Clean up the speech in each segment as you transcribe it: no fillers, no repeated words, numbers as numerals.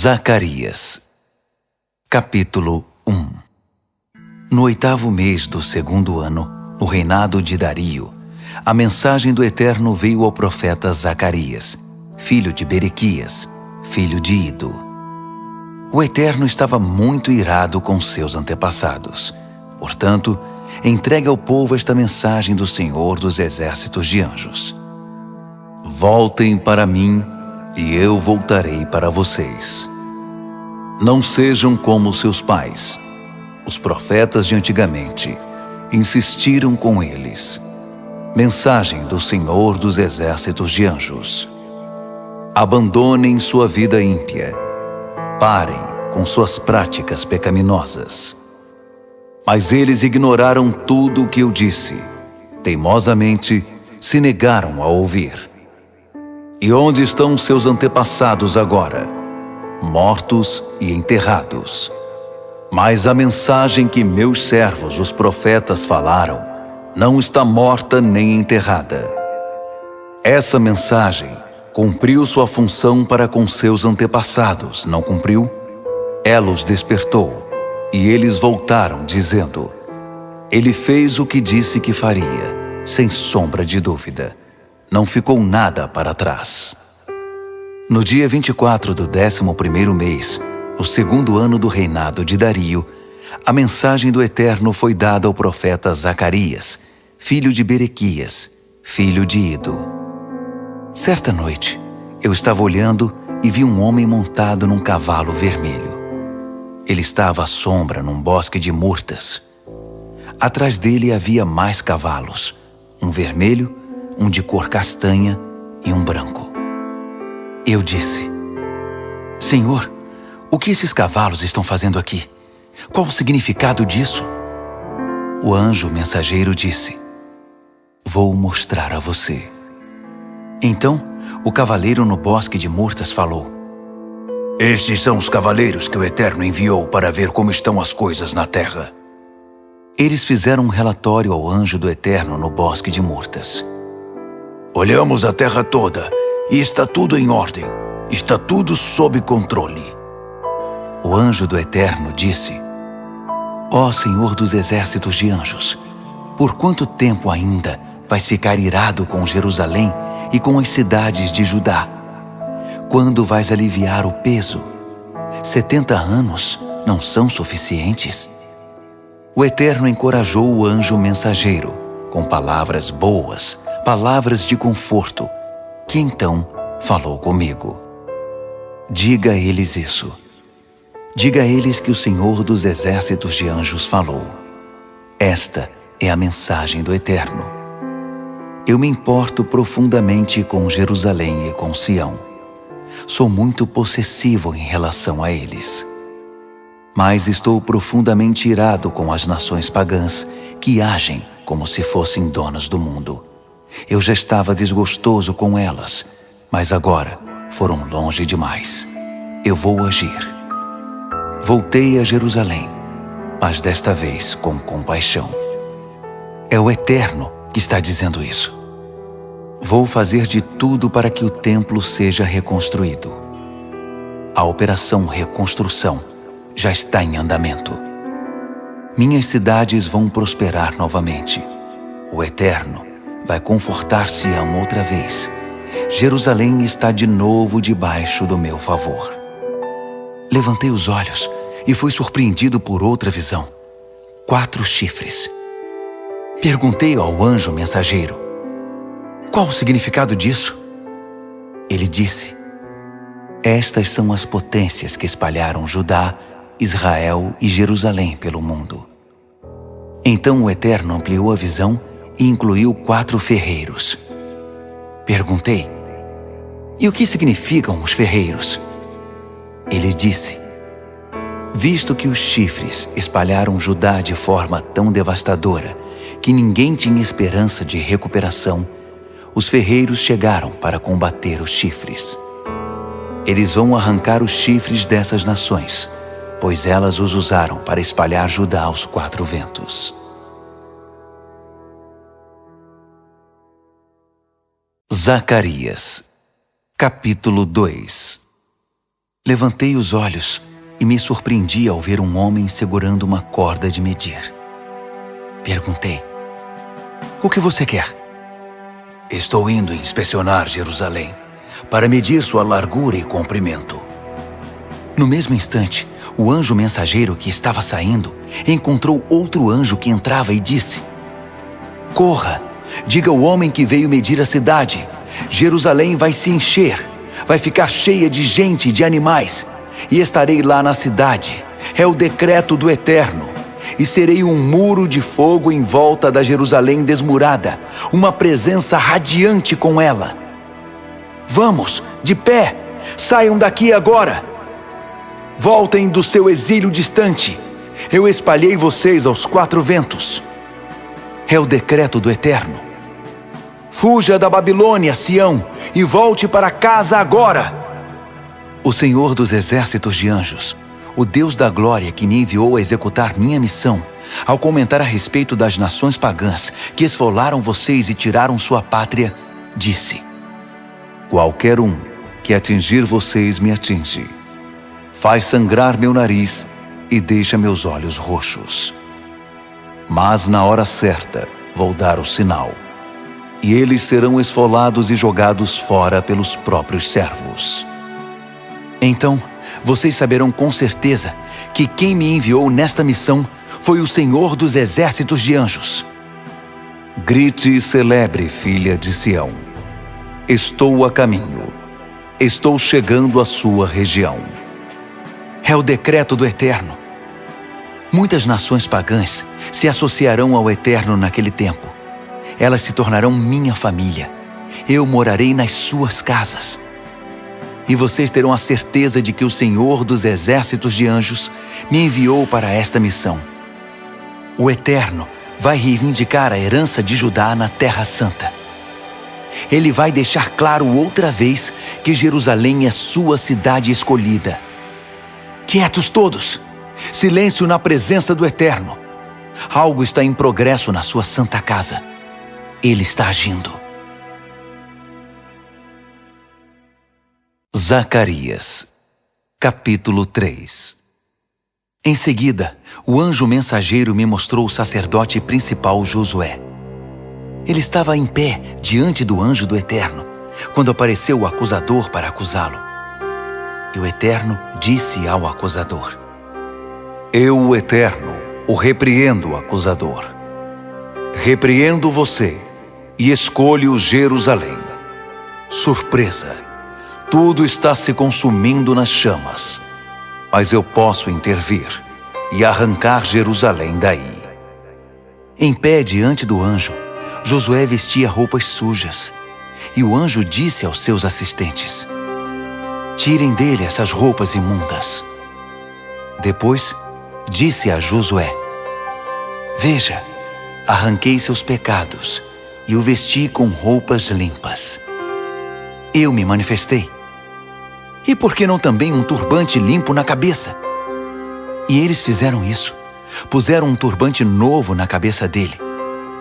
Zacarias, capítulo 1. No 8º mês do 2º ano, no reinado de Dario, a mensagem do Eterno veio ao profeta Zacarias, filho de Berequias, filho de Ido. O Eterno estava muito irado com seus antepassados. Portanto, entregue ao povo esta mensagem do Senhor dos Exércitos de Anjos. Voltem para mim, e eu voltarei para vocês. Não sejam como seus pais. Os profetas de antigamente insistiram com eles. Mensagem do Senhor dos Exércitos de Anjos. Abandonem sua vida ímpia. Parem com suas práticas pecaminosas. Mas eles ignoraram tudo o que eu disse. Teimosamente se negaram a ouvir. E onde estão seus antepassados agora? Mortos e enterrados. Mas a mensagem que meus servos, os profetas, falaram, não está morta nem enterrada. Essa mensagem cumpriu sua função para com seus antepassados, não cumpriu? Ela os despertou, e eles voltaram, dizendo: Ele fez o que disse que faria, sem sombra de dúvida. Não ficou nada para trás. No dia 24 do 11º mês, no 2º ano do reinado de Dario, a mensagem do Eterno foi dada ao profeta Zacarias, filho de Berequias, filho de Ido. Certa noite, eu estava olhando e vi um homem montado num cavalo vermelho. Ele estava à sombra num bosque de murtas. Atrás dele havia mais cavalos, um vermelho, um de cor castanha e um branco. Eu disse: Senhor, o que esses cavalos estão fazendo aqui? Qual o significado disso? O anjo mensageiro disse: Vou mostrar a você. Então, o cavaleiro no bosque de murtas falou: Estes são os cavaleiros que o Eterno enviou para ver como estão as coisas na terra. Eles fizeram um relatório ao anjo do Eterno no bosque de murtas. Olhamos a terra toda e está tudo em ordem. Está tudo sob controle. O anjo do Eterno disse: Ó Senhor dos Exércitos de Anjos, por quanto tempo ainda vais ficar irado com Jerusalém e com as cidades de Judá? Quando vais aliviar o peso? 70 anos não são suficientes? O Eterno encorajou o anjo mensageiro com palavras boas, palavras de conforto, que então falou comigo. Diga a eles isso. Diga a eles que o Senhor dos Exércitos de Anjos falou. Esta é a mensagem do Eterno. Eu me importo profundamente com Jerusalém e com Sião. Sou muito possessivo em relação a eles. Mas estou profundamente irado com as nações pagãs que agem como se fossem donas do mundo. Eu já estava desgostoso com elas, mas agora foram longe demais. Eu vou agir. Voltei a Jerusalém, mas desta vez com compaixão. É o Eterno que está dizendo isso. Vou fazer de tudo para que o templo seja reconstruído. A operação reconstrução já está em andamento. Minhas cidades vão prosperar novamente. O Eterno vai confortar Sião outra vez. Jerusalém está de novo debaixo do meu favor. Levantei os olhos e fui surpreendido por outra visão. 4 chifres. Perguntei ao anjo mensageiro: Qual o significado disso? Ele disse: Estas são as potências que espalharam Judá, Israel e Jerusalém pelo mundo. Então o Eterno ampliou a visão e incluiu 4 ferreiros. Perguntei: E o que significam os ferreiros? Ele disse: Visto que os chifres espalharam Judá de forma tão devastadora que ninguém tinha esperança de recuperação, os ferreiros chegaram para combater os chifres. Eles vão arrancar os chifres dessas nações, pois elas os usaram para espalhar Judá aos 4 ventos. Zacarias, capítulo 2. Levantei os olhos e me surpreendi ao ver um homem segurando uma corda de medir. Perguntei: "O que você quer?" "Estou indo inspecionar Jerusalém para medir sua largura e comprimento." No mesmo instante, o anjo mensageiro que estava saindo encontrou outro anjo que entrava e disse: "Corra, diga ao homem que veio medir a cidade. Jerusalém vai se encher, vai ficar cheia de gente e de animais, e estarei lá na cidade. É o decreto do Eterno. E serei um muro de fogo em volta da Jerusalém desmurada, uma presença radiante com ela. Vamos, de pé, saiam daqui agora. Voltem do seu exílio distante. Eu espalhei vocês aos 4 ventos. É o decreto do Eterno. Fuja da Babilônia, Sião, e volte para casa agora." O Senhor dos exércitos de anjos, o Deus da glória que me enviou a executar minha missão, ao comentar a respeito das nações pagãs que esfolaram vocês e tiraram sua pátria, disse: "Qualquer um que atingir vocês me atinge. Faz sangrar meu nariz e deixa meus olhos roxos. Mas na hora certa vou dar o sinal, e eles serão esfolados e jogados fora pelos próprios servos. Então vocês saberão com certeza que quem me enviou nesta missão foi o Senhor dos exércitos de anjos. Grite e celebre, filha de Sião. Estou a caminho. Estou chegando à sua região." É o decreto do Eterno. Muitas nações pagãs se associarão ao Eterno naquele tempo. Elas se tornarão minha família. Eu morarei nas suas casas. E vocês terão a certeza de que o Senhor dos exércitos de anjos me enviou para esta missão. O Eterno vai reivindicar a herança de Judá na Terra Santa. Ele vai deixar claro outra vez que Jerusalém é sua cidade escolhida. Quietos todos! Silêncio na presença do Eterno. Algo está em progresso na sua santa casa. Ele está agindo. Zacarias, capítulo 3. Em seguida, o anjo mensageiro me mostrou o sacerdote principal Josué. Ele estava em pé diante do anjo do Eterno, quando apareceu o acusador para acusá-lo. E o Eterno disse ao acusador: "Eu, o Eterno, o repreendo, acusador. Repreendo você e escolho Jerusalém. Surpresa! Tudo está se consumindo nas chamas, mas eu posso intervir e arrancar Jerusalém daí." Em pé diante do anjo, Josué vestia roupas sujas, e o anjo disse aos seus assistentes: "Tirem dele essas roupas imundas." Depois, disse a Josué: "Veja, arranquei seus pecados e o vesti com roupas limpas. Eu me manifestei. E por que não também um turbante limpo na cabeça?" E eles fizeram isso. Puseram um turbante novo na cabeça dele.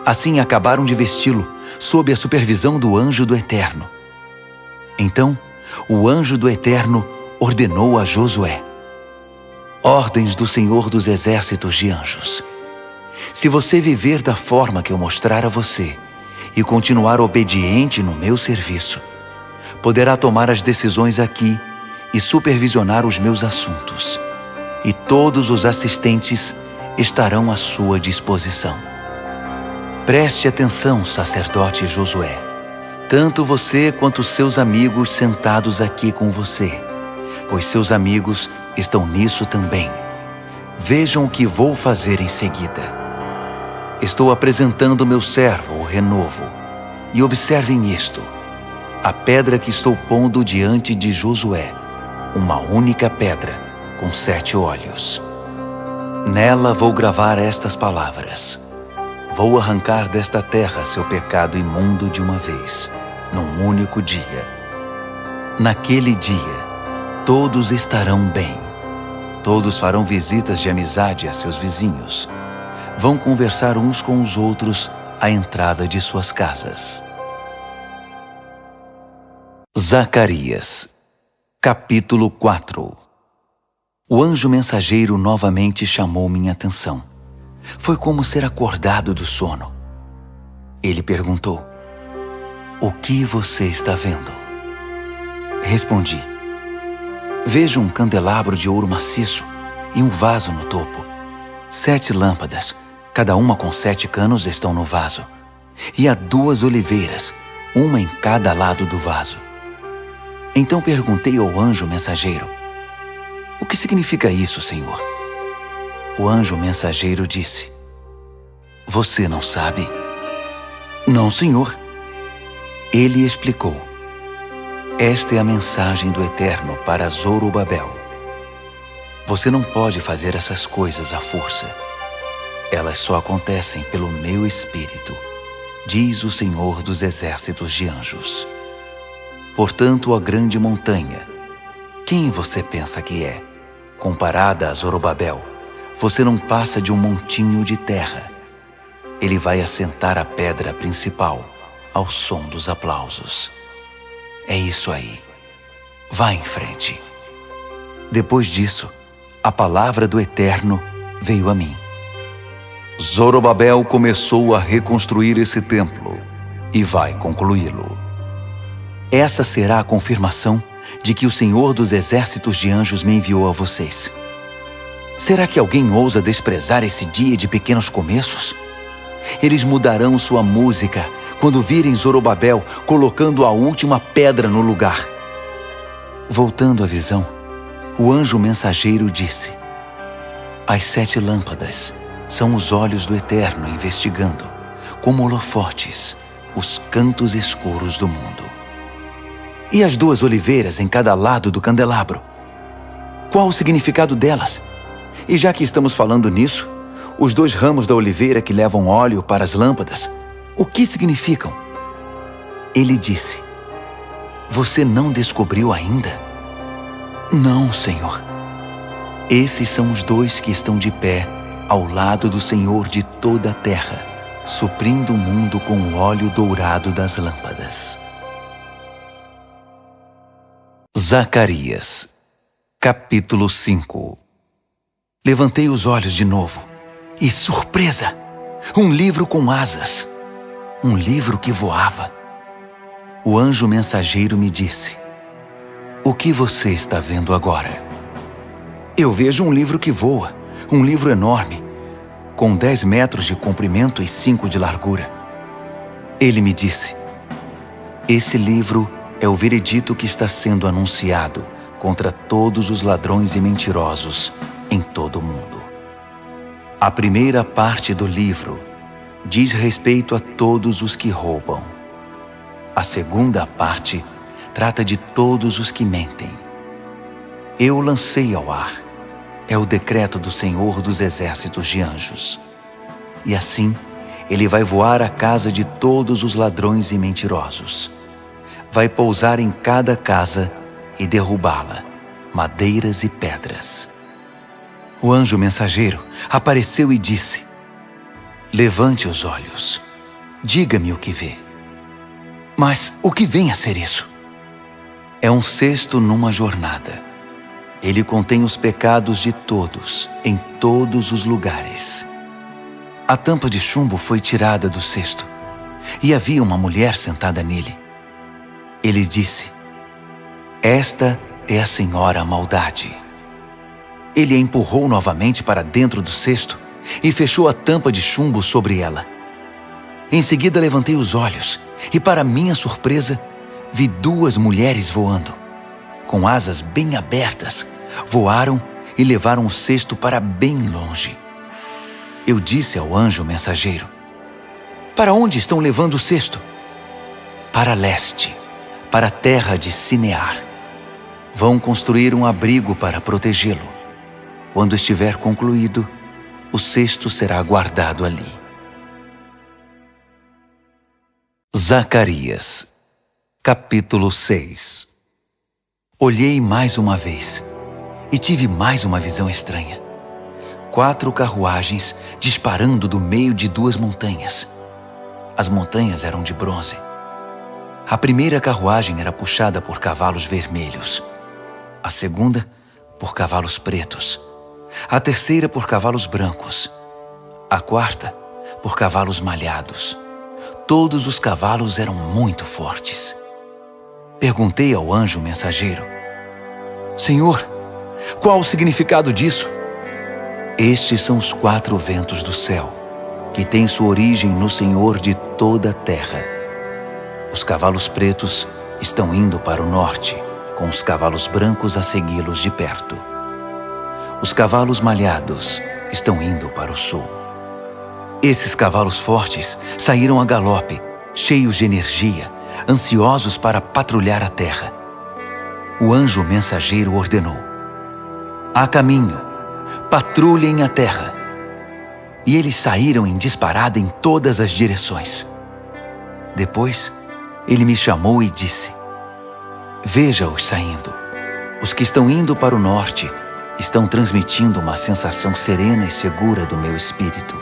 Assim acabaram de vesti-lo, sob a supervisão do anjo do Eterno. Então, o anjo do Eterno ordenou a Josué: "Ordens do Senhor dos exércitos de anjos. Se você viver da forma que eu mostrar a você e continuar obediente no meu serviço, poderá tomar as decisões aqui e supervisionar os meus assuntos, e todos os assistentes estarão à sua disposição. Preste atenção, sacerdote Josué, tanto você quanto seus amigos sentados aqui com você, pois seus amigos estão nisso também. Vejam o que vou fazer em seguida. Estou apresentando meu servo, o renovo, e observem isto: a pedra que estou pondo diante de Josué, uma única pedra com 7 olhos. Nela vou gravar estas palavras: vou arrancar desta terra seu pecado imundo de uma vez, num único dia. Naquele dia, todos estarão bem. Todos farão visitas de amizade a seus vizinhos. Vão conversar uns com os outros à entrada de suas casas." Zacarias, Capítulo 4. O anjo mensageiro novamente chamou minha atenção. Foi como ser acordado do sono. Ele perguntou: "O que você está vendo?" Respondi: "Vejo um candelabro de ouro maciço e um vaso no topo. 7 lâmpadas, cada uma com 7 canos, estão no vaso. E há 2 oliveiras, uma em cada lado do vaso." Então perguntei ao anjo mensageiro: "O que significa isso, Senhor?" O anjo mensageiro disse: "Você não sabe?" "Não, Senhor." Ele explicou: "Esta é a mensagem do Eterno para Zorobabel. Você não pode fazer essas coisas à força. Elas só acontecem pelo meu Espírito, diz o Senhor dos Exércitos de Anjos. Portanto, a grande montanha, quem você pensa que é? Comparada a Zorobabel, você não passa de um montinho de terra. Ele vai assentar a pedra principal ao som dos aplausos. É isso aí. Vá em frente." Depois disso, a palavra do Eterno veio a mim. Zorobabel começou a reconstruir esse templo e vai concluí-lo. Essa será a confirmação de que o Senhor dos Exércitos de Anjos me enviou a vocês. Será que alguém ousa desprezar esse dia de pequenos começos? Eles mudarão sua música quando virem Zorobabel colocando a última pedra no lugar. Voltando à visão, o anjo mensageiro disse: "As 7 lâmpadas são os olhos do Eterno investigando, como holofotes, os cantos escuros do mundo. E as 2 oliveiras em cada lado do candelabro? Qual o significado delas? E já que estamos falando nisso, os 2 ramos da oliveira que levam óleo para as lâmpadas, o que significam?" Ele disse: "Você não descobriu ainda?" "Não, Senhor." "Esses são os 2 que estão de pé ao lado do Senhor de toda a terra, suprindo o mundo com o óleo dourado das lâmpadas." Zacarias, capítulo 5. Levantei os olhos de novo e, surpresa! Um livro com asas. Um livro que voava. O anjo mensageiro me disse: "O que você está vendo agora?" "Eu vejo um livro que voa, um livro enorme, com 10 metros de comprimento e 5 de largura." Ele me disse: "Esse livro é o veredito que está sendo anunciado contra todos os ladrões e mentirosos em todo o mundo. A primeira parte do livro diz respeito a todos os que roubam. A segunda parte trata de todos os que mentem. Eu o lancei ao ar. É o decreto do Senhor dos Exércitos de Anjos. E assim, ele vai voar à casa de todos os ladrões e mentirosos. Vai pousar em cada casa e derrubá-la, madeiras e pedras." O anjo mensageiro apareceu e disse: "Levante os olhos. Diga-me o que vê." "Mas o que vem a ser isso?" "É um cesto numa jornada. Ele contém os pecados de todos, em todos os lugares. A tampa de chumbo foi tirada do cesto, e havia uma mulher sentada nele. Ele disse: Esta é a Senhora Maldade." Ele a empurrou novamente para dentro do cesto e fechou a tampa de chumbo sobre ela. Em seguida levantei os olhos e, para minha surpresa, vi 2 mulheres voando. Com asas bem abertas, voaram e levaram o cesto para bem longe. Eu disse ao anjo mensageiro: "Para onde estão levando o cesto?" "Para leste, para a terra de Sinear. Vão construir um abrigo para protegê-lo. Quando estiver concluído, o cesto será guardado ali." Zacarias, capítulo 6. Olhei mais uma vez e tive mais uma visão estranha. 4 carruagens disparando do meio de 2 montanhas. As montanhas eram de bronze. A primeira carruagem era puxada por cavalos vermelhos. a segunda por cavalos pretos, a terceira por cavalos brancos, a quarta por cavalos malhados. Todos os cavalos eram muito fortes. Perguntei ao anjo mensageiro: Senhor, qual o significado disso? Estes são os 4 ventos do céu, que têm sua origem no Senhor de toda a terra. Os cavalos pretos estão indo para o norte, com os cavalos brancos a segui-los de perto. Os cavalos malhados estão indo para o sul. Esses cavalos fortes saíram a galope, cheios de energia, ansiosos para patrulhar a terra. O anjo mensageiro ordenou: a caminho, patrulhem a terra. E eles saíram em disparada em todas as direções. Depois, ele me chamou e disse: veja-os saindo. Os que estão indo para o norte estão transmitindo uma sensação serena e segura do meu espírito.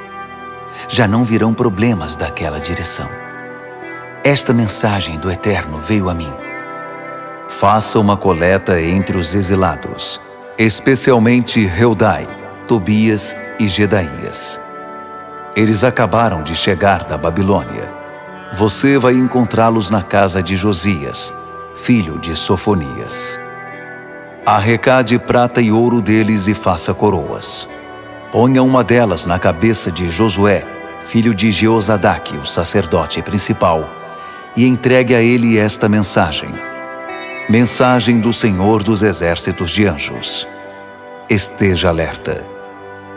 Já não virão problemas daquela direção. Esta mensagem do Eterno veio a mim: faça uma coleta entre os exilados, especialmente Heldai, Tobias e Jedaías. Eles acabaram de chegar da Babilônia. Você vai encontrá-los na casa de Josias, filho de Sofonias. Arrecade prata e ouro deles e faça coroas. Ponha uma delas na cabeça de Josué, filho de Jeozadaque, o sacerdote principal, e entregue a ele esta mensagem: mensagem do Senhor dos Exércitos de Anjos. Esteja alerta.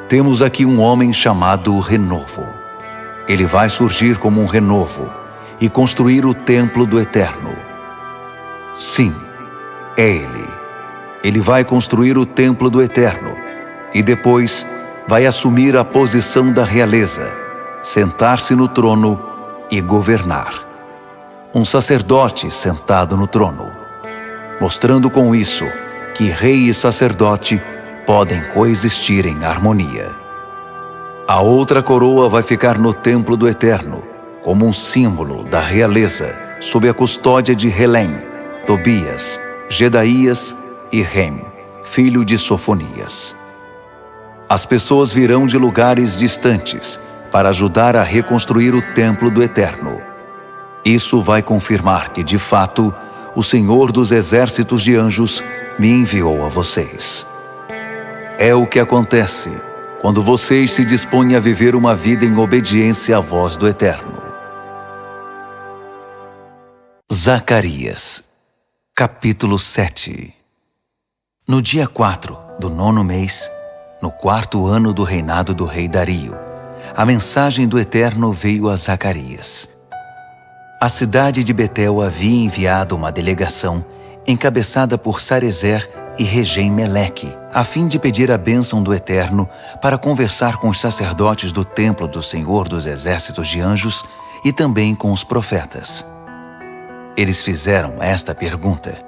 Temos aqui um homem chamado Renovo. Ele vai surgir como um renovo e construir o templo do Eterno. Sim, é ele. Ele vai construir o templo do Eterno e depois vai assumir a posição da realeza, sentar-se no trono e governar. Um sacerdote sentado no trono, mostrando com isso que rei e sacerdote podem coexistir em harmonia. A outra coroa vai ficar no templo do Eterno, como um símbolo da realeza, sob a custódia de Helem, Tobias, Jedaías e Rem, filho de Sofonias. As pessoas virão de lugares distantes para ajudar a reconstruir o templo do Eterno. Isso vai confirmar que, de fato, o Senhor dos Exércitos de Anjos me enviou a vocês. É o que acontece quando vocês se dispõem a viver uma vida em obediência à voz do Eterno. Zacarias, capítulo 7. No dia 4 do 9º mês, no 4º ano do reinado do rei Dario, a mensagem do Eterno veio a Zacarias. A cidade de Betel havia enviado uma delegação encabeçada por Sarezer e Regem-Meleque, a fim de pedir a bênção do Eterno para conversar com os sacerdotes do templo do Senhor dos Exércitos de Anjos e também com os profetas. Eles fizeram esta pergunta: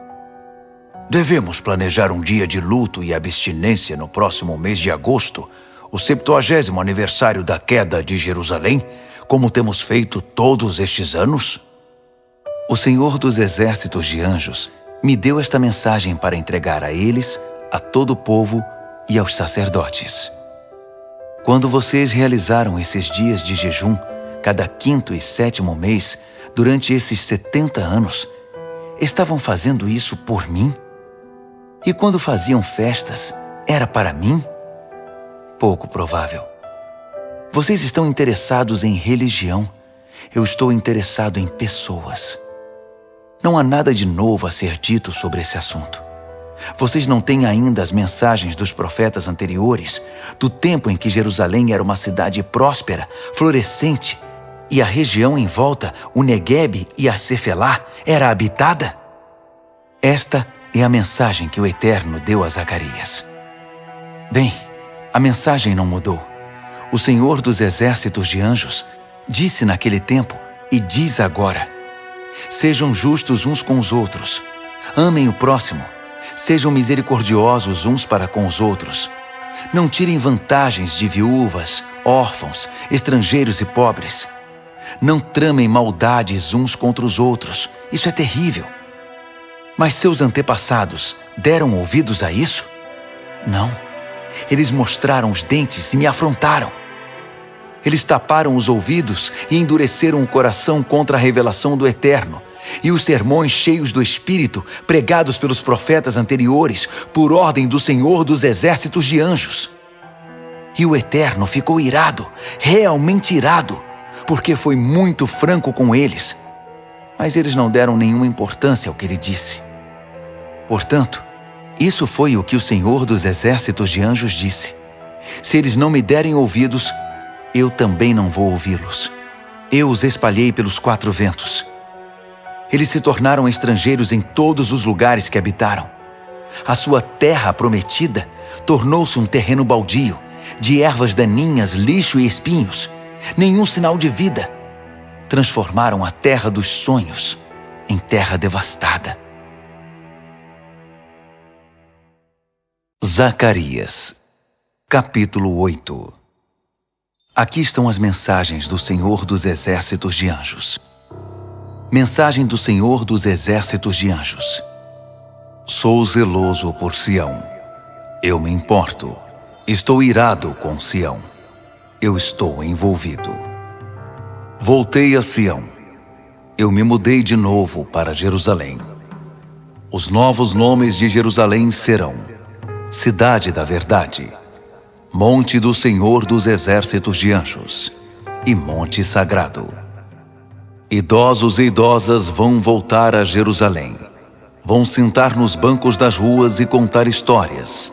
devemos planejar um dia de luto e abstinência no próximo mês de agosto, o 70º aniversário da queda de Jerusalém, como temos feito todos estes anos? O Senhor dos Exércitos de Anjos me deu esta mensagem para entregar a eles, a todo o povo e aos sacerdotes. Quando vocês realizaram esses dias de jejum, cada 5º e 7º mês, durante esses 70 anos, estavam fazendo isso por mim? E quando faziam festas, era para mim? Pouco provável. Vocês estão interessados em religião. Eu estou interessado em pessoas. Não há nada de novo a ser dito sobre esse assunto. Vocês não têm ainda as mensagens dos profetas anteriores, do tempo em que Jerusalém era uma cidade próspera, florescente, e a região em volta, o Neguebe e a Cefelá, era habitada? Esta é a mensagem que o Eterno deu a Zacarias. Bem, a mensagem não mudou. O Senhor dos Exércitos de Anjos disse naquele tempo e diz agora: sejam justos uns com os outros, amem o próximo, sejam misericordiosos uns para com os outros. Não tirem vantagens de viúvas, órfãos, estrangeiros e pobres. Não tramem maldades uns contra os outros. Isso é terrível. Mas seus antepassados deram ouvidos a isso? Não. Eles mostraram os dentes e me afrontaram. Eles taparam os ouvidos e endureceram o coração contra a revelação do Eterno e os sermões cheios do Espírito pregados pelos profetas anteriores por ordem do Senhor dos Exércitos de Anjos. E o Eterno ficou irado, realmente irado, porque foi muito franco com eles. Mas eles não deram nenhuma importância ao que ele disse. Portanto, isso foi o que o Senhor dos Exércitos de Anjos disse: se eles não me derem ouvidos, eu também não vou ouvi-los. Eu os espalhei pelos 4 ventos. Eles se tornaram estrangeiros em todos os lugares que habitaram. A sua terra prometida tornou-se um terreno baldio, de ervas daninhas, lixo e espinhos. Nenhum sinal de vida. Transformaram a terra dos sonhos em terra devastada. Zacarias, capítulo 8. Aqui estão as mensagens do Senhor dos Exércitos de Anjos. Mensagem do Senhor dos Exércitos de Anjos. Sou zeloso por Sião. Eu me importo. Estou irado com Sião. Eu estou envolvido. Voltei a Sião. Eu me mudei de novo para Jerusalém. Os novos nomes de Jerusalém serão: Cidade da Verdade, Monte do Senhor dos Exércitos de Anjos e Monte Sagrado. Idosos e idosas vão voltar a Jerusalém. Vão sentar nos bancos das ruas e contar histórias.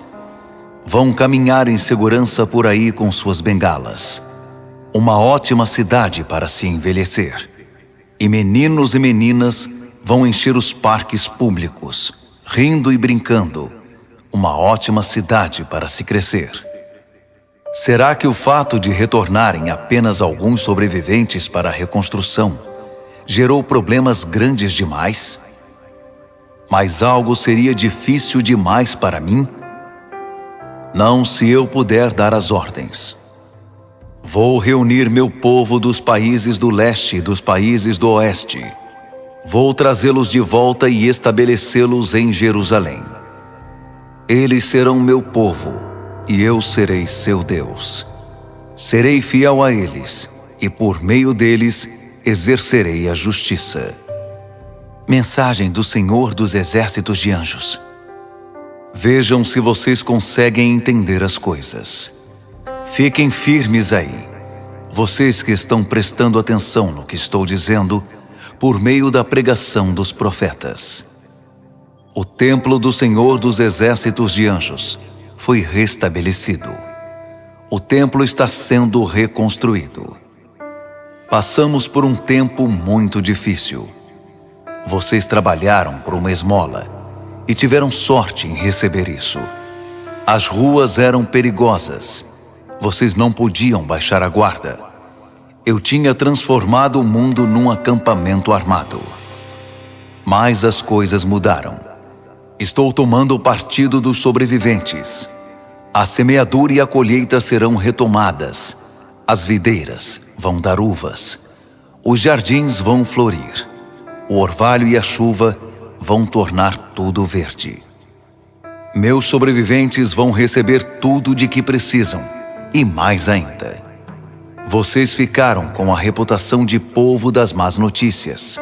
Vão caminhar em segurança por aí com suas bengalas. Uma ótima cidade para se envelhecer. E meninos e meninas vão encher os parques públicos, rindo e brincando. Uma ótima cidade para se crescer. Será que o fato de retornarem apenas alguns sobreviventes para a reconstrução gerou problemas grandes demais? Mas algo seria difícil demais para mim? Não, se eu puder dar as ordens. Vou reunir meu povo dos países do leste e dos países do oeste. Vou trazê-los de volta e estabelecê-los em Jerusalém. Eles serão meu povo, e eu serei seu Deus. Serei fiel a eles, e por meio deles exercerei a justiça. Mensagem do Senhor dos Exércitos de Anjos. Vejam se vocês conseguem entender as coisas. Fiquem firmes aí, vocês que estão prestando atenção no que estou dizendo por meio da pregação dos profetas. O templo do Senhor dos Exércitos de Anjos foi restabelecido. O templo está sendo reconstruído. Passamos por um tempo muito difícil. Vocês trabalharam por uma esmola e tiveram sorte em receber isso. As ruas eram perigosas. Vocês não podiam baixar a guarda. Eu tinha transformado o mundo num acampamento armado. Mas as coisas mudaram. Estou tomando o partido dos sobreviventes. A semeadura e a colheita serão retomadas. As videiras vão dar uvas. Os jardins vão florir. O orvalho e a chuva vão tornar tudo verde. Meus sobreviventes vão receber tudo de que precisam, e mais ainda. Vocês ficaram com a reputação de povo das más notícias.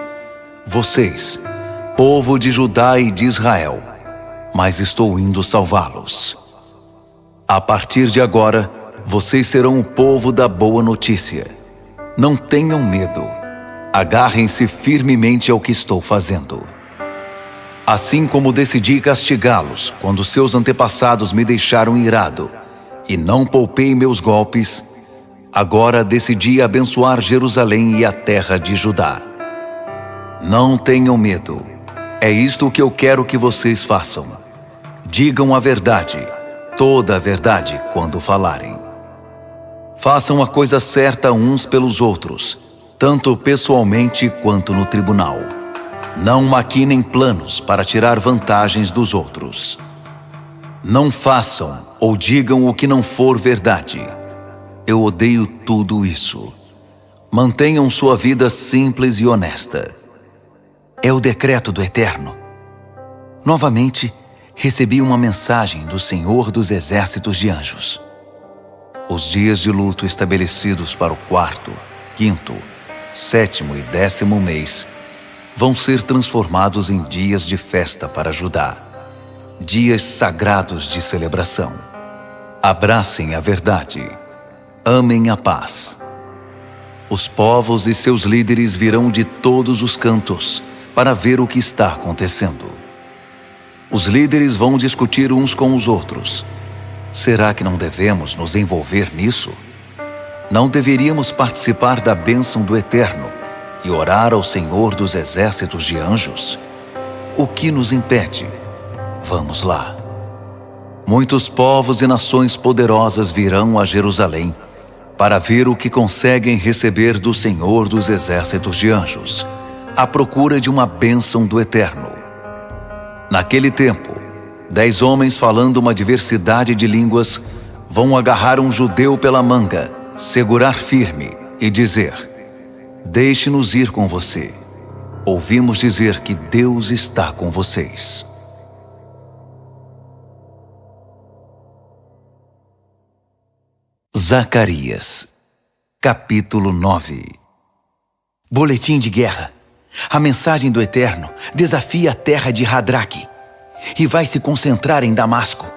Vocês, povo de Judá e de Israel, mas estou indo salvá-los. A partir de agora, vocês serão o povo da boa notícia. Não tenham medo. Agarrem-se firmemente ao que estou fazendo. Assim como decidi castigá-los quando seus antepassados me deixaram irado e não poupei meus golpes, agora decidi abençoar Jerusalém e a terra de Judá. Não tenham medo. É isto que eu quero que vocês façam. Digam a verdade, toda a verdade, quando falarem. Façam a coisa certa uns pelos outros, tanto pessoalmente quanto no tribunal. Não maquinem planos para tirar vantagens dos outros. Não façam ou digam o que não for verdade. Eu odeio tudo isso. Mantenham sua vida simples e honesta. É o decreto do Eterno. Novamente, recebi uma mensagem do Senhor dos Exércitos de Anjos. Os dias de luto estabelecidos para o 4º, 5º, 7º e 10º mês vão ser transformados em dias de festa para Judá, dias sagrados de celebração. Abracem a verdade, amem a paz. Os povos e seus líderes virão de todos os cantos para ver o que está acontecendo. Os líderes vão discutir uns com os outros. Será que não devemos nos envolver nisso? Não deveríamos participar da bênção do Eterno e orar ao Senhor dos Exércitos de Anjos? O que nos impede? Vamos lá. Muitos povos e nações poderosas virão a Jerusalém para ver o que conseguem receber do Senhor dos Exércitos de Anjos, à procura de uma bênção do Eterno. Naquele tempo, 10 homens falando uma diversidade de línguas vão agarrar um judeu pela manga, segurar firme e dizer: deixe-nos ir com você. Ouvimos dizer que Deus está com vocês. Zacarias, capítulo 9. Boletim de guerra. A mensagem do Eterno desafia a terra de Hadraque e vai se concentrar em Damasco.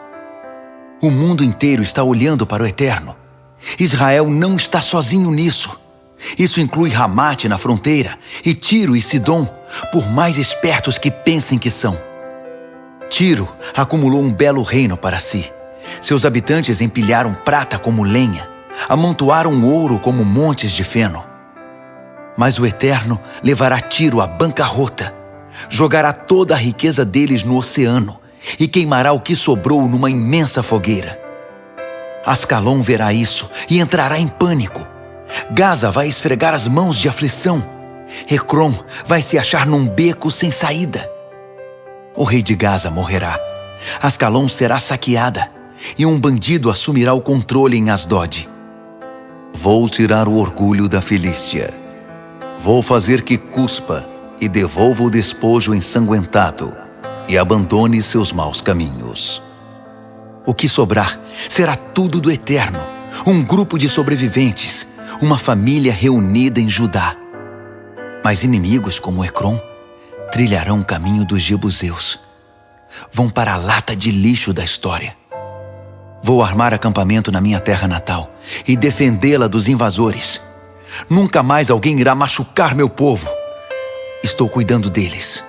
O mundo inteiro está olhando para o Eterno. Israel não está sozinho nisso. Isso inclui Ramate na fronteira e Tiro e Sidom, por mais espertos que pensem que são. Tiro acumulou um belo reino para si. Seus habitantes empilharam prata como lenha, amontoaram ouro como montes de feno. Mas o Eterno levará Tiro à bancarrota, jogará toda a riqueza deles no oceano e queimará o que sobrou numa imensa fogueira. Ascalon verá isso e entrará em pânico. Gaza vai esfregar as mãos de aflição. Ecrom vai se achar num beco sem saída. O rei de Gaza morrerá. Ascalon será saqueada e um bandido assumirá o controle em Asdod. Vou tirar o orgulho da Filístia. Vou fazer que cuspa e devolva o despojo ensanguentado e abandone seus maus caminhos. O que sobrar será tudo do Eterno, um grupo de sobreviventes, uma família reunida em Judá. Mas inimigos como Ecrom trilharão o caminho dos jebuseus. Vão para a lata de lixo da história. Vou armar acampamento na minha terra natal e defendê-la dos invasores. Nunca mais alguém irá machucar meu povo. Estou cuidando deles.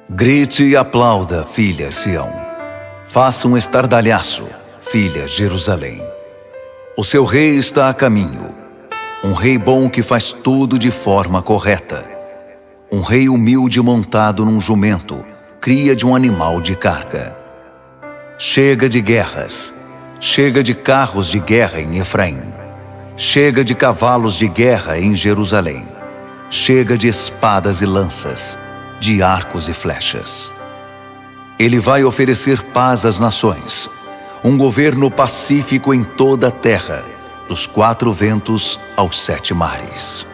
Grite e aplauda, filha Sião. Faça um estardalhaço, filha Jerusalém. O seu rei está a caminho. Um rei bom que faz tudo de forma correta. Um rei humilde montado num jumento, cria de um animal de carga. Chega de guerras. Chega de carros de guerra em Efraim. Chega de cavalos de guerra em Jerusalém. Chega de espadas e lanças, de arcos e flechas. Ele vai oferecer paz às nações, um governo pacífico em toda a terra, dos 4 ventos aos 7 mares.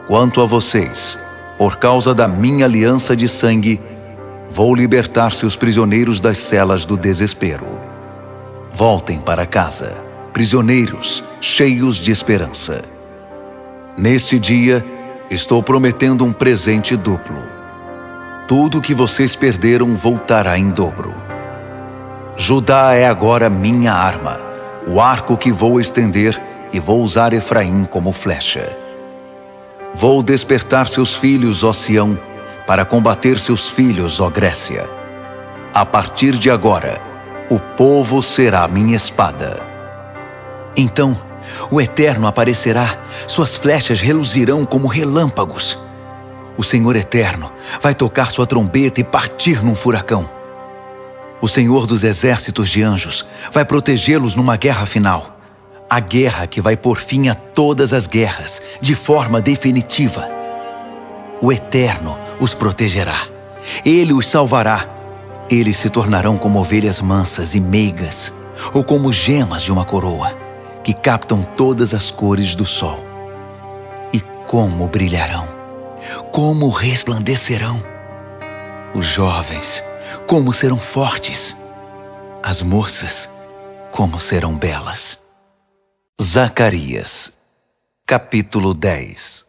Quanto a vocês, por causa da minha aliança de sangue, vou libertar seus prisioneiros das celas do desespero. Voltem para casa, prisioneiros cheios de esperança. Neste dia, estou prometendo um presente duplo. Tudo que vocês perderam voltará em dobro. Judá é agora minha arma, o arco que vou estender e vou usar Efraim como flecha. Vou despertar seus filhos, ó Sião, para combater seus filhos, ó Grécia. A partir de agora, o povo será minha espada. Então, o Eterno aparecerá, suas flechas reluzirão como relâmpagos. O Senhor Eterno vai tocar sua trombeta e partir num furacão. O Senhor dos Exércitos de Anjos vai protegê-los numa guerra final. A guerra que vai pôr fim a todas as guerras, de forma definitiva. O Eterno os protegerá. Ele os salvará. Eles se tornarão como ovelhas mansas e meigas, ou como gemas de uma coroa, que captam todas as cores do sol. E como brilharão! Como resplandecerão! Os jovens, como serão fortes! As moças, como serão belas! Zacarias, capítulo 10.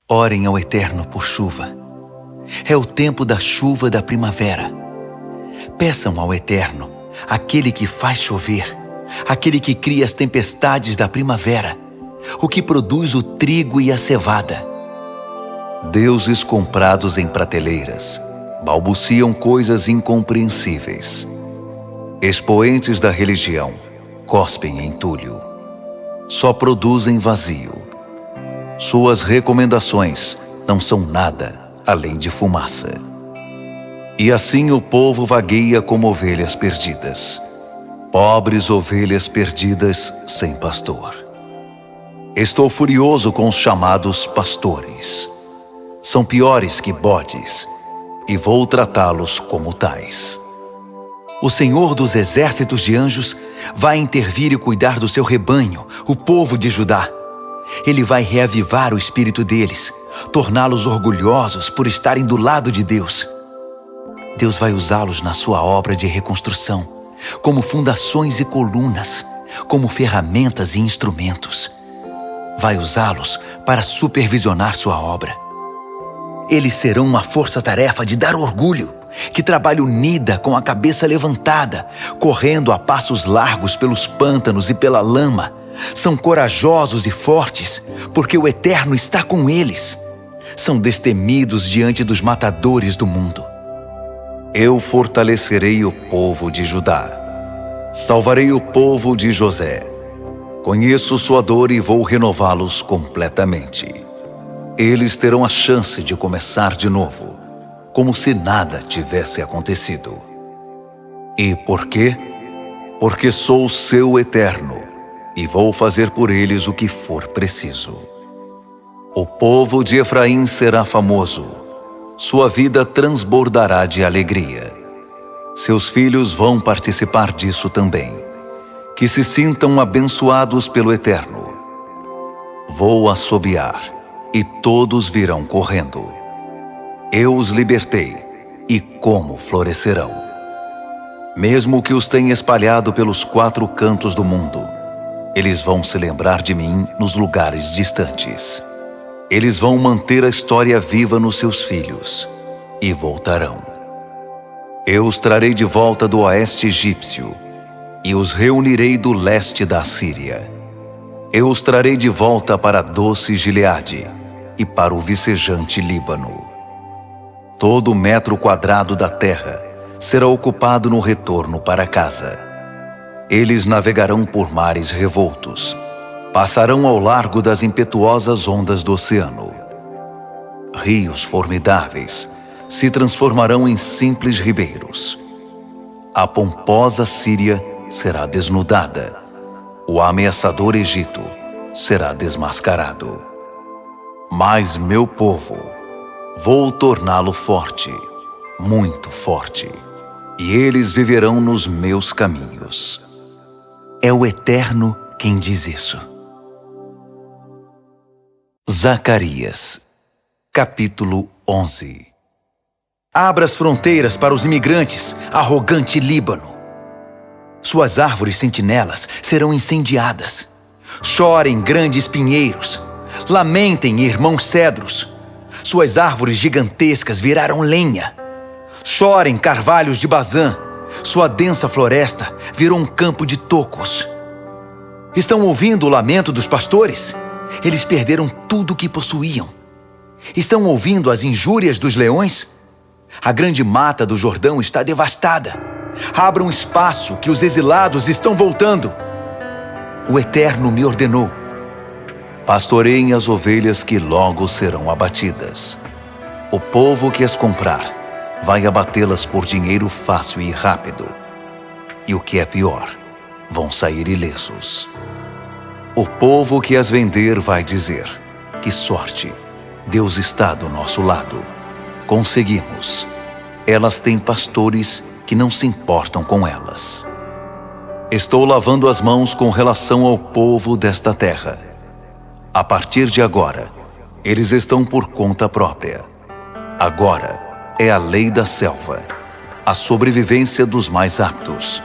Orem ao Eterno por chuva. É o tempo da chuva da primavera. Peçam ao Eterno, aquele que faz chover, aquele que cria as tempestades da primavera, o que produz o trigo e a cevada. Deuses comprados em prateleiras balbuciam coisas incompreensíveis. Expoentes da religião cospem entulho. Só produzem vazio. Suas recomendações não são nada além de fumaça. E assim o povo vagueia como ovelhas perdidas. Pobres ovelhas perdidas sem pastor. Estou furioso com os chamados pastores. São piores que bodes, e vou tratá-los como tais. O Senhor dos exércitos de anjos vai intervir e cuidar do seu rebanho, o povo de Judá. Ele vai reavivar o espírito deles, torná-los orgulhosos por estarem do lado de Deus. Deus vai usá-los na sua obra de reconstrução, como fundações e colunas, como ferramentas e instrumentos. Vai usá-los para supervisionar sua obra. Eles serão uma força-tarefa de dar orgulho, que trabalha unida com a cabeça levantada, correndo a passos largos pelos pântanos e pela lama. São corajosos e fortes, porque o Eterno está com eles. São destemidos diante dos matadores do mundo. Eu fortalecerei o povo de Judá. Salvarei o povo de José. Conheço sua dor e vou renová-los completamente. Eles terão a chance de começar de novo, como se nada tivesse acontecido. E por quê? Porque sou o seu Eterno e vou fazer por eles o que for preciso. O povo de Efraim será famoso. Sua vida transbordará de alegria. Seus filhos vão participar disso também. Que se sintam abençoados pelo Eterno. Vou assobiar, e todos virão correndo. Eu os libertei, e como florescerão. Mesmo que os tenha espalhado pelos 4 cantos do mundo, eles vão se lembrar de mim nos lugares distantes. Eles vão manter a história viva nos seus filhos, e voltarão. Eu os trarei de volta do oeste egípcio, e os reunirei do leste da Síria. Eu os trarei de volta para a doce Gileade, e para o vicejante Líbano. Todo metro quadrado da terra será ocupado no retorno para casa. Eles navegarão por mares revoltos, passarão ao largo das impetuosas ondas do oceano. Rios formidáveis se transformarão em simples ribeiros. A pomposa Síria será desnudada. O ameaçador Egito será desmascarado. Mas meu povo, vou torná-lo forte, muito forte, e eles viverão nos meus caminhos. É o Eterno quem diz isso. Zacarias, capítulo 11. Abra as fronteiras para os imigrantes, arrogante Líbano. Suas árvores sentinelas serão incendiadas. Chorem, grandes pinheiros. Lamentem, irmãos cedros. Suas árvores gigantescas viraram lenha. Chorem, carvalhos de Bazã. Sua densa floresta virou um campo de tocos. Estão ouvindo o lamento dos pastores? Eles perderam tudo o que possuíam. Estão ouvindo as injúrias dos leões? A grande mata do Jordão está devastada. Abram espaço, que os exilados estão voltando. O Eterno me ordenou: pastoreiem as ovelhas que logo serão abatidas. O povo que as comprar vai abatê-las por dinheiro fácil e rápido. E o que é pior, vão sair ilesos. O povo que as vender vai dizer: que sorte, Deus está do nosso lado. Conseguimos. Elas têm pastores que não se importam com elas. Estou lavando as mãos com relação ao povo desta terra. A partir de agora, eles estão por conta própria. Agora, é a lei da selva, a sobrevivência dos mais aptos.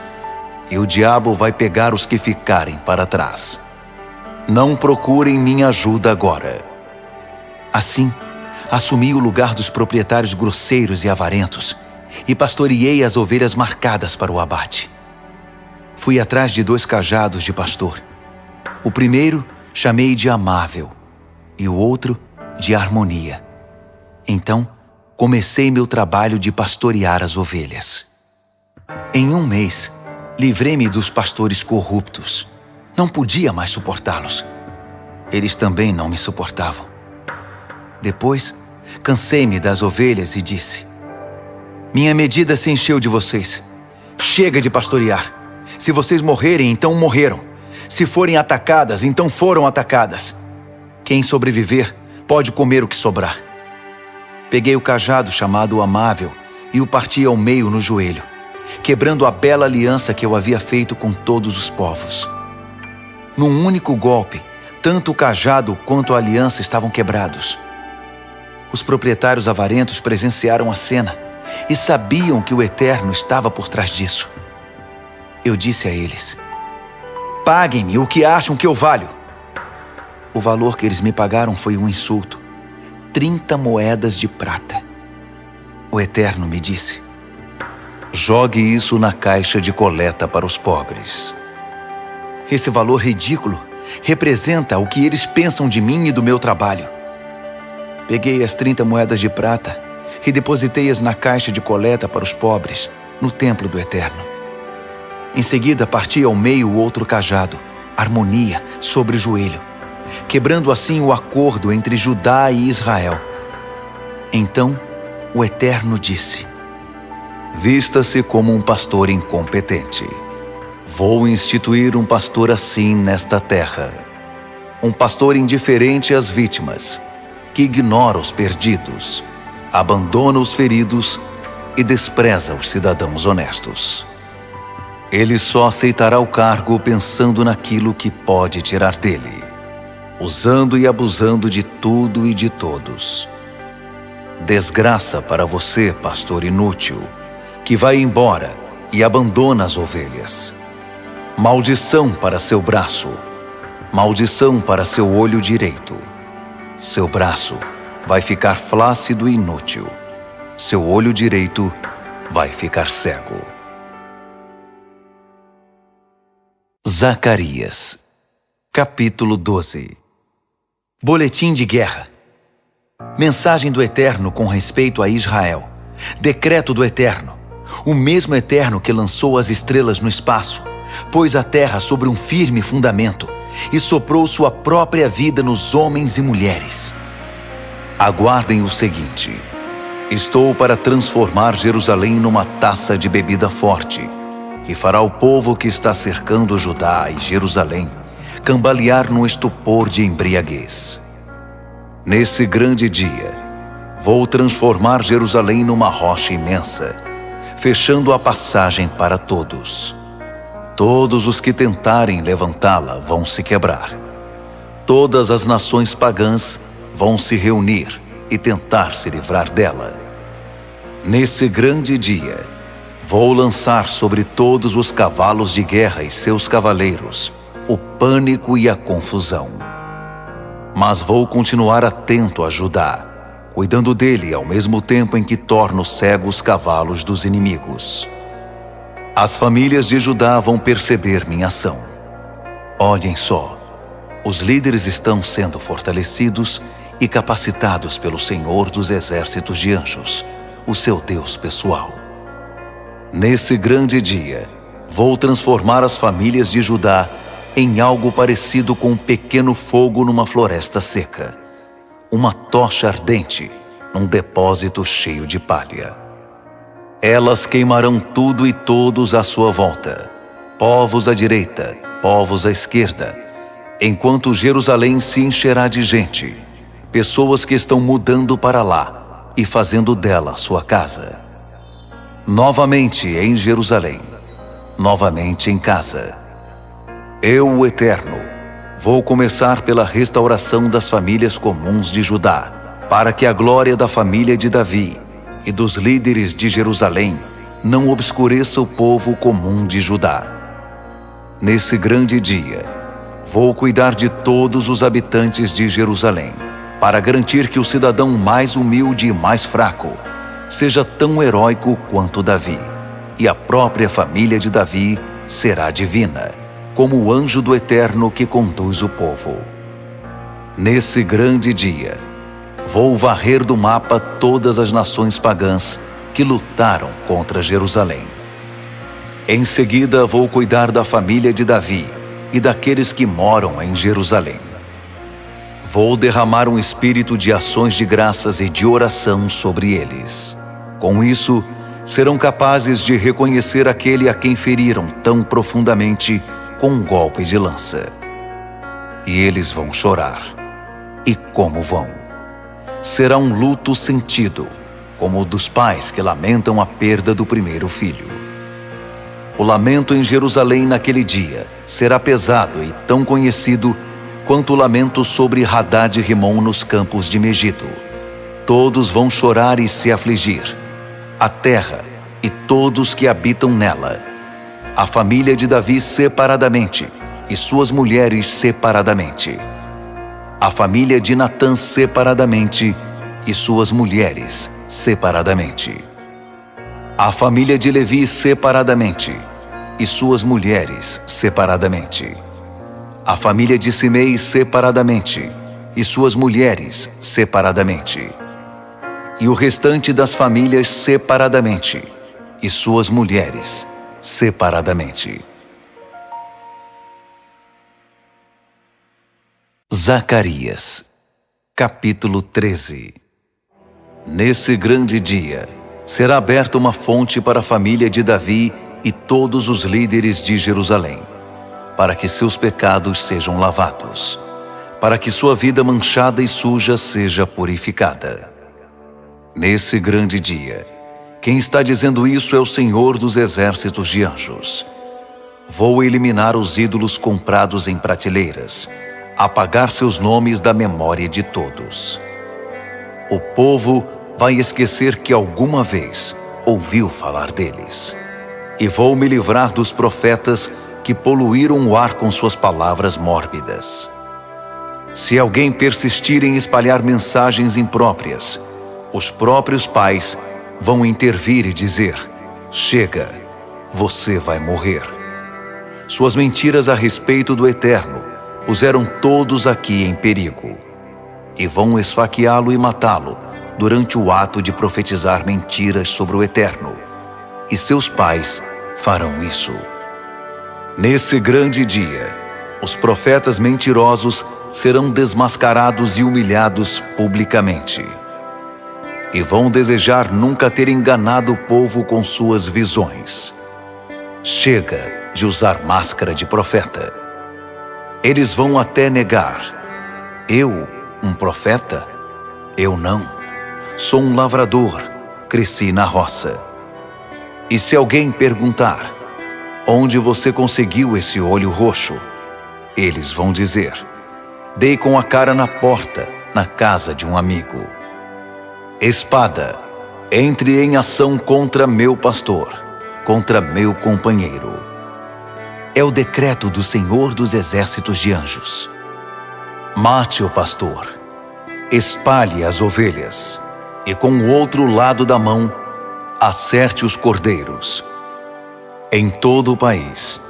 E o diabo vai pegar os que ficarem para trás. Não procurem minha ajuda agora. Assim, assumi o lugar dos proprietários grosseiros e avarentos e pastoreei as ovelhas marcadas para o abate. Fui atrás de 2 cajados de pastor. O primeiro chamei de Amável e o outro de Harmonia. Então, comecei meu trabalho de pastorear as ovelhas. Em 1 mês, livrei-me dos pastores corruptos. Não podia mais suportá-los. Eles também não me suportavam. Depois, cansei-me das ovelhas e disse: minha medida se encheu de vocês. Chega de pastorear. Se vocês morrerem, então morreram. Se forem atacadas, então foram atacadas. Quem sobreviver pode comer o que sobrar. Peguei o cajado chamado Amável e o parti ao meio no joelho, quebrando a bela aliança que eu havia feito com todos os povos. Num único golpe, tanto o cajado quanto a aliança estavam quebrados. Os proprietários avarentos presenciaram a cena e sabiam que o Eterno estava por trás disso. Eu disse a eles: paguem-me o que acham que eu valho. O valor que eles me pagaram foi um insulto: 30 moedas de prata. O Eterno me disse: jogue isso na caixa de coleta para os pobres. Esse valor ridículo representa o que eles pensam de mim e do meu trabalho. Peguei as 30 moedas de prata e depositei-as na caixa de coleta para os pobres, no templo do Eterno. Em seguida, parti ao meio o outro cajado, Harmonia, sobre o joelho, quebrando assim o acordo entre Judá e Israel. Então, o Eterno disse: vista-se como um pastor incompetente. Vou instituir um pastor assim nesta terra. Um pastor indiferente às vítimas, que ignora os perdidos, abandona os feridos e despreza os cidadãos honestos. Ele só aceitará o cargo pensando naquilo que pode tirar dele, usando e abusando de tudo e de todos. Desgraça para você, pastor inútil, que vai embora e abandona as ovelhas. Maldição para seu braço, maldição para seu olho direito. Seu braço vai ficar flácido e inútil. Seu olho direito vai ficar cego. Zacarias, capítulo 12. Boletim de guerra. Mensagem do Eterno com respeito a Israel. Decreto do Eterno, o mesmo Eterno que lançou as estrelas no espaço, pôs a terra sobre um firme fundamento e soprou sua própria vida nos homens e mulheres. Aguardem o seguinte: estou para transformar Jerusalém numa taça de bebida forte, que fará o povo que está cercando Judá e Jerusalém cambalear num estupor de embriaguez. Nesse grande dia, vou transformar Jerusalém numa rocha imensa, fechando a passagem para todos. Todos os que tentarem levantá-la vão se quebrar. Todas as nações pagãs vão se reunir e tentar se livrar dela. Nesse grande dia, vou lançar sobre todos os cavalos de guerra e seus cavaleiros o pânico e a confusão. Mas vou continuar atento a Judá, cuidando dele ao mesmo tempo em que torno cegos os cavalos dos inimigos. As famílias de Judá vão perceber minha ação. Olhem só, os líderes estão sendo fortalecidos e capacitados pelo Senhor dos exércitos de anjos, o seu Deus pessoal. Nesse grande dia, vou transformar as famílias de Judá em algo parecido com um pequeno fogo numa floresta seca, uma tocha ardente num depósito cheio de palha. Elas queimarão tudo e todos à sua volta, povos à direita, povos à esquerda, enquanto Jerusalém se encherá de gente, pessoas que estão mudando para lá e fazendo dela sua casa. Novamente em Jerusalém, novamente em casa. Eu, o Eterno, vou começar pela restauração das famílias comuns de Judá, para que a glória da família de Davi e dos líderes de Jerusalém não obscureça o povo comum de Judá. Nesse grande dia, vou cuidar de todos os habitantes de Jerusalém, para garantir que o cidadão mais humilde e mais fraco seja tão heróico quanto Davi, e a própria família de Davi será divina, como o anjo do Eterno que conduz o povo. Nesse grande dia, vou varrer do mapa todas as nações pagãs que lutaram contra Jerusalém. Em seguida, vou cuidar da família de Davi e daqueles que moram em Jerusalém. Vou derramar um espírito de ações de graças e de oração sobre eles. Com isso, serão capazes de reconhecer aquele a quem feriram tão profundamente com um golpe de lança. E eles vão chorar. E como vão? Será um luto sentido, como o dos pais que lamentam a perda do primeiro filho. O lamento em Jerusalém naquele dia será pesado e tão conhecido quanto o lamento sobre Hadad-Rimon nos campos de Megido. Todos vão chorar e se afligir, a terra e todos que habitam nela, a família de Davi separadamente e suas mulheres separadamente, a família de Natã separadamente e suas mulheres separadamente, a família de Levi separadamente e suas mulheres separadamente, a família de Simei separadamente e suas mulheres separadamente, e o restante das famílias separadamente e suas mulheres separadamente. Zacarias, capítulo 13. Nesse grande dia, será aberta uma fonte para a família de Davi e todos os líderes de Jerusalém, para que seus pecados sejam lavados, para que sua vida manchada e suja seja purificada. Nesse grande dia, quem está dizendo isso é o Senhor dos exércitos de anjos. Vou eliminar os ídolos comprados em prateleiras, apagar seus nomes da memória de todos. O povo vai esquecer que alguma vez ouviu falar deles. E vou me livrar dos profetas que poluíram o ar com suas palavras mórbidas. Se alguém persistir em espalhar mensagens impróprias, os próprios pais vão intervir e dizer: chega, você vai morrer. Suas mentiras a respeito do Eterno puseram todos aqui em perigo, e vão esfaqueá-lo e matá-lo durante o ato de profetizar mentiras sobre o Eterno, e seus pais farão isso. Nesse grande dia, os profetas mentirosos serão desmascarados e humilhados publicamente, e vão desejar nunca ter enganado o povo com suas visões. Chega de usar máscara de profeta. Eles vão até negar: eu, um profeta? Eu não. Sou um lavrador, cresci na roça. E se alguém perguntar: onde você conseguiu esse olho roxo? Eles vão dizer: dei com a cara na porta, na casa de um amigo. Espada, entre em ação contra meu pastor, contra meu companheiro. É o decreto do Senhor dos exércitos de anjos. Mate o pastor, espalhe as ovelhas, e com o outro lado da mão, acerte os cordeiros. Em todo o país,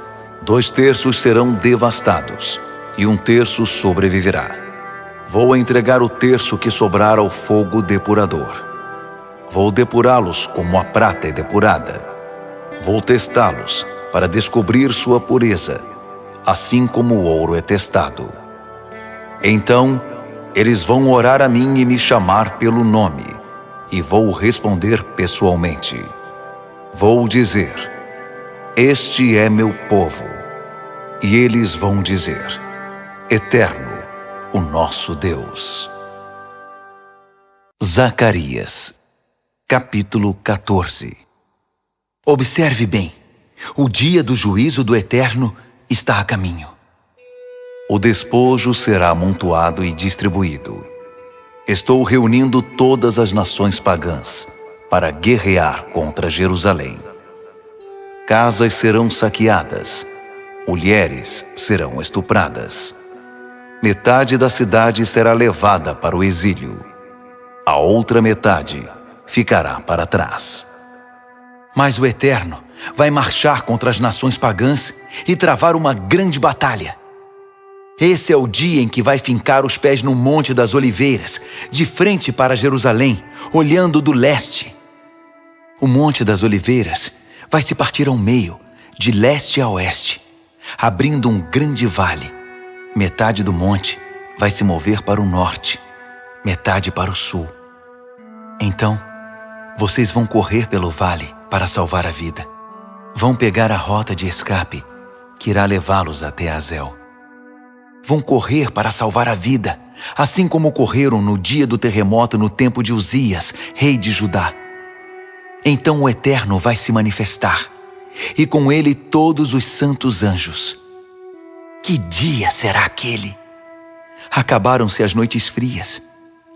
2/3 serão devastados, e 1/3 sobreviverá. Vou entregar o 1/3 que sobrar ao fogo depurador. Vou depurá-los como a prata é depurada. Vou testá-los para descobrir sua pureza, assim como o ouro é testado. Então, eles vão orar a mim e me chamar pelo nome, e vou responder pessoalmente. Vou dizer: este é meu povo. E eles vão dizer: Eterno, o nosso Deus. Zacarias, capítulo 14. Observe bem, o dia do juízo do Eterno está a caminho. O despojo será amontoado e distribuído. Estou reunindo todas as nações pagãs para guerrear contra Jerusalém. Casas serão saqueadas, mulheres serão estupradas. Metade da cidade será levada para o exílio. A outra metade ficará para trás. Mas o Eterno vai marchar contra as nações pagãs e travar uma grande batalha. Esse é o dia em que vai fincar os pés no Monte das Oliveiras, de frente para Jerusalém, olhando do leste. O Monte das Oliveiras vai se partir ao meio, de leste a oeste, abrindo um grande vale. Metade do monte vai se mover para o norte, metade para o sul. Então, vocês vão correr pelo vale para salvar a vida. Vão pegar a rota de escape que irá levá-los até Azel. Vão correr para salvar a vida, assim como correram no dia do terremoto no tempo de Uzias, rei de Judá. Então o Eterno vai se manifestar, e com ele todos os santos anjos. Que dia será aquele? Acabaram-se as noites frias.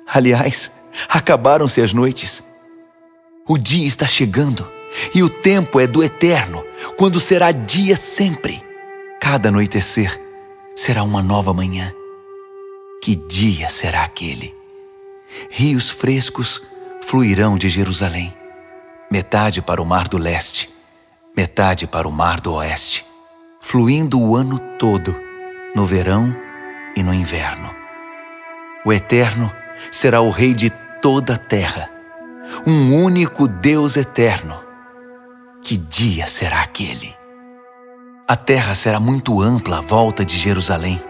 Aliás, acabaram-se as noites. O dia está chegando, e o tempo é do Eterno, quando será dia sempre. Cada anoitecer será uma nova manhã. Que dia será aquele? Rios frescos fluirão de Jerusalém, metade para o mar do leste, metade para o mar do oeste, fluindo o ano todo, no verão e no inverno. O Eterno será o Rei de toda a terra, um único Deus eterno. Que dia será aquele? A terra será muito ampla à volta de Jerusalém,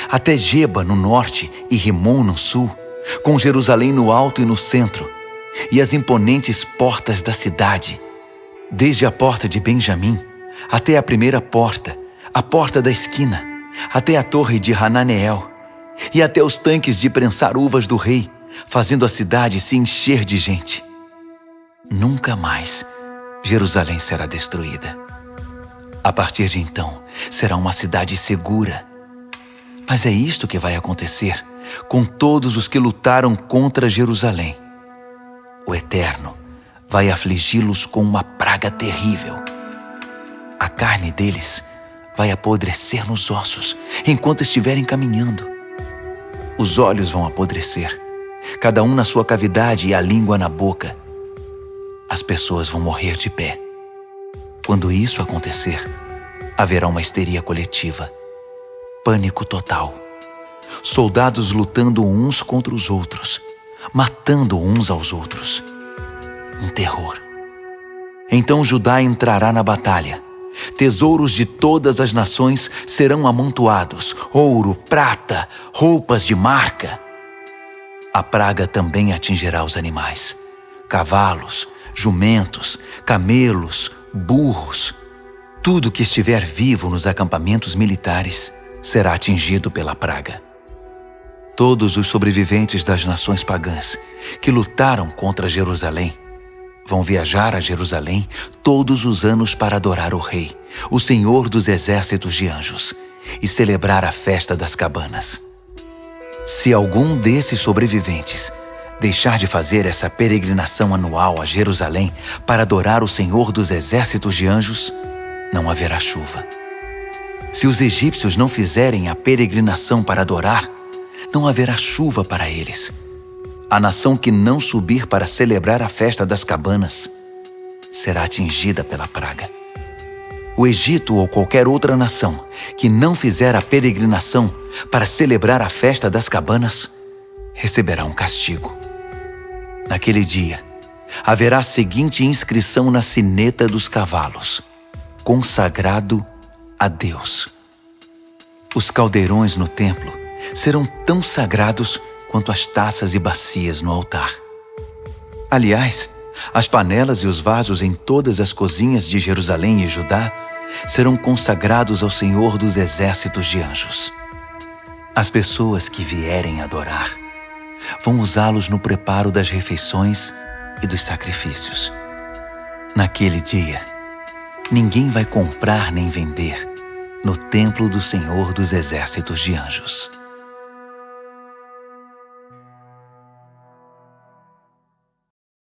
até Geba no norte e Rimon no sul, com Jerusalém no alto e no centro, e as imponentes portas da cidade, desde a porta de Benjamim até a primeira porta, a porta da esquina, até a torre de Hananeel, e até os tanques de prensar uvas do rei, fazendo a cidade se encher de gente. Nunca mais Jerusalém será destruída. A partir de então, será uma cidade segura. Mas é isto que vai acontecer com todos os que lutaram contra Jerusalém. O Eterno vai afligi-los com uma praga terrível. A carne deles vai apodrecer nos ossos enquanto estiverem caminhando. Os olhos vão apodrecer, cada um na sua cavidade e a língua na boca. As pessoas vão morrer de pé. Quando isso acontecer, haverá uma histeria coletiva, pânico total. Soldados lutando uns contra os outros, matando uns aos outros. Um terror. Então Judá entrará na batalha. Tesouros de todas as nações serão amontoados, ouro, prata, roupas de marca. A praga também atingirá os animais, cavalos, jumentos, camelos, burros. Tudo que estiver vivo nos acampamentos militares será atingido pela praga. Todos os sobreviventes das nações pagãs que lutaram contra Jerusalém vão viajar a Jerusalém todos os anos para adorar o Rei, o Senhor dos exércitos de anjos, e celebrar a festa das cabanas. Se algum desses sobreviventes deixar de fazer essa peregrinação anual a Jerusalém para adorar o Senhor dos exércitos de anjos, não haverá chuva. Se os egípcios não fizerem a peregrinação para adorar, não haverá chuva para eles. A nação que não subir para celebrar a festa das cabanas será atingida pela praga. O Egito ou qualquer outra nação que não fizer a peregrinação para celebrar a festa das cabanas receberá um castigo. Naquele dia, haverá a seguinte inscrição na sineta dos cavalos: consagrado a Deus. Os caldeirões no templo serão tão sagrados quanto as taças e bacias no altar. Aliás, as panelas e os vasos em todas as cozinhas de Jerusalém e Judá serão consagrados ao Senhor dos exércitos de anjos. As pessoas que vierem adorar vão usá-los no preparo das refeições e dos sacrifícios. Naquele dia, ninguém vai comprar nem vender no templo do Senhor dos exércitos de anjos.